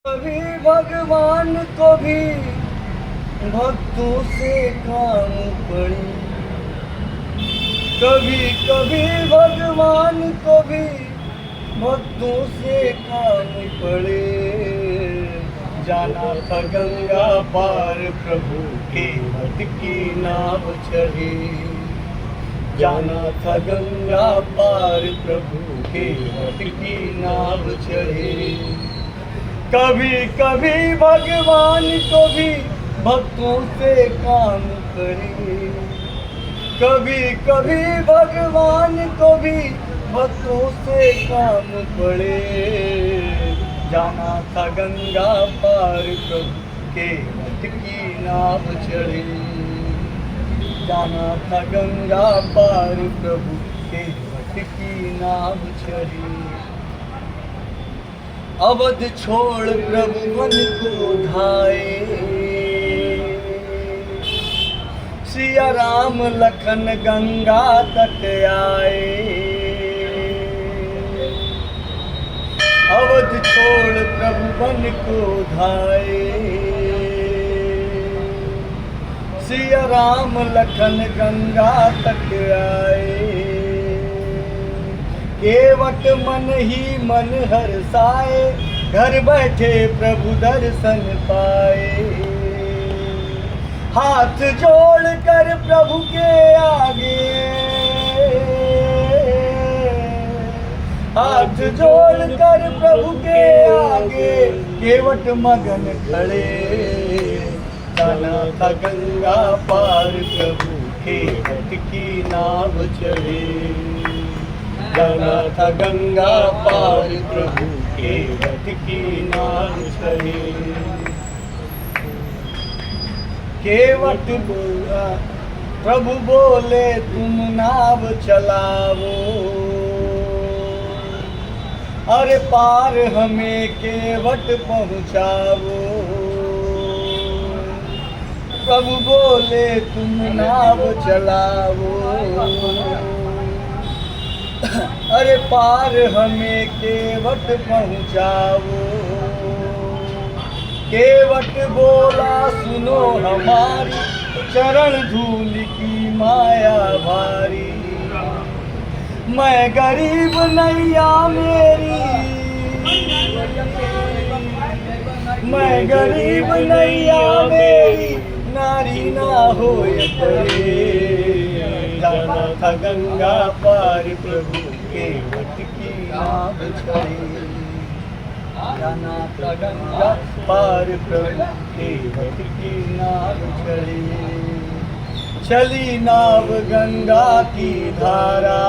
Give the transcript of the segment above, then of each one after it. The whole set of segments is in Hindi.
कभी भगवान को भी भक्तों से काम पड़ी, कभी कभी भगवान को भी भक्तों से काम पड़े। जाना था गंगा पार प्रभु के मत की नाव चढ़े, जाना था गंगा पार प्रभु के मत की नाव चढ़े। कभी कभी भगवान को भी भक्तों से काम करे, कभी कभी भगवान को भी भक्तों से काम पड़े। जाना था गंगा पार प्रभु के मत की नाव चढ़े, जाना था गंगा पार प्रभु के मत की नाव चढ़े। अवध छोड़ प्रभु मन को धाए, सिया राम लखन गंगा तट आए। अवध छोड़ प्रभु मन को धाए, सिया राम लखन गंगा तट आए। केवट मन ही मन हर्षाए, घर बैठे प्रभु दर्शन पाए। हाथ जोड़ कर प्रभु के आगे, हाथ जोड़ कर प्रभु के आगे केवट मगन खड़े। जाना था गंगा पार प्रभु के मत की नाव चढ़े, जाना था गंगा पार प्रभु के मत की नाव चढ़े। केवट बोला प्रभु बोले तुम नाव चलाओ, अरे पार हमें केवट पहुँचाओ। प्रभु बोले तुम नाव चलाओ, अरे पार हमें केवट पहुँचाओ। केवट बोला सुनो हमारी, चरण धूल की माया भारी। मैं गरीब नैया मेरी, मैं गरीब नैया मेरी, नारी ना होए तरे। जाना था गंगा पार प्रभु के मत की नाव चढ़े, जाना था गंगा पार प्रभु के मत की नाव चढ़े। चली नाव गंगा की धारा,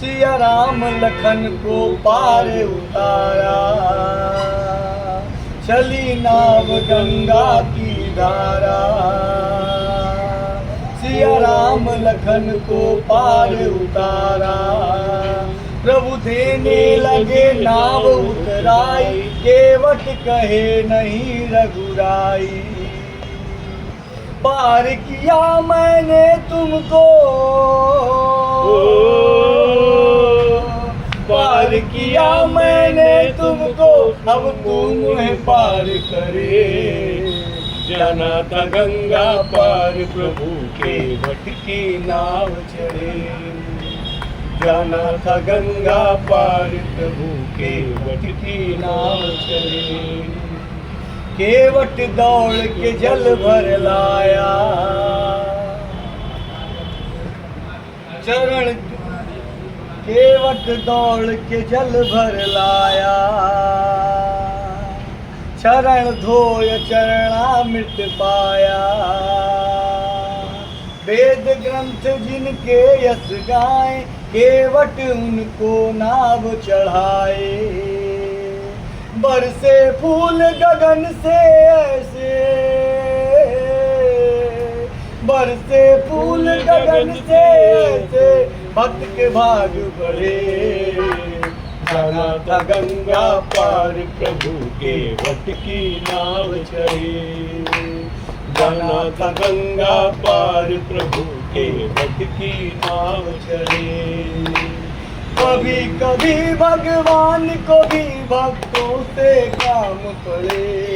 सिया राम लखन को पार उतारा। चली नाव गंगा की धारा, सिया राम लखन को पार उतारा। प्रभु देने लगे नाव उतराई, केवट कहे नहीं रघुराई। पार किया मैंने तुमको, पार किया मैंने तुमको, अब तुम मुझे पार करे। जाना था गंगा पार प्रभु के मत की नाव चढ़े, जाना था गंगा पार प्रभु के मत की नाव चढ़े। केवट दौड़ के जल भर लाया, चरण केवट दौड़ के जल भर लाया। चरण धोय चरणामृत पाया, वेद ग्रंथ जिनके यश गाए, केवट उनको नाव चढ़ाए। बरसे फूल गगन से ऐसे, बरसे फूल गगन से ऐसे, भक्त के भाग बढ़े। जाना था गंगा पार प्रभु के मत की नाव चढ़े, जाना था गंगा पार प्रभु के मत की नाव चढ़े। कभी कभी भगवान को भी भक्तों से काम पड़े।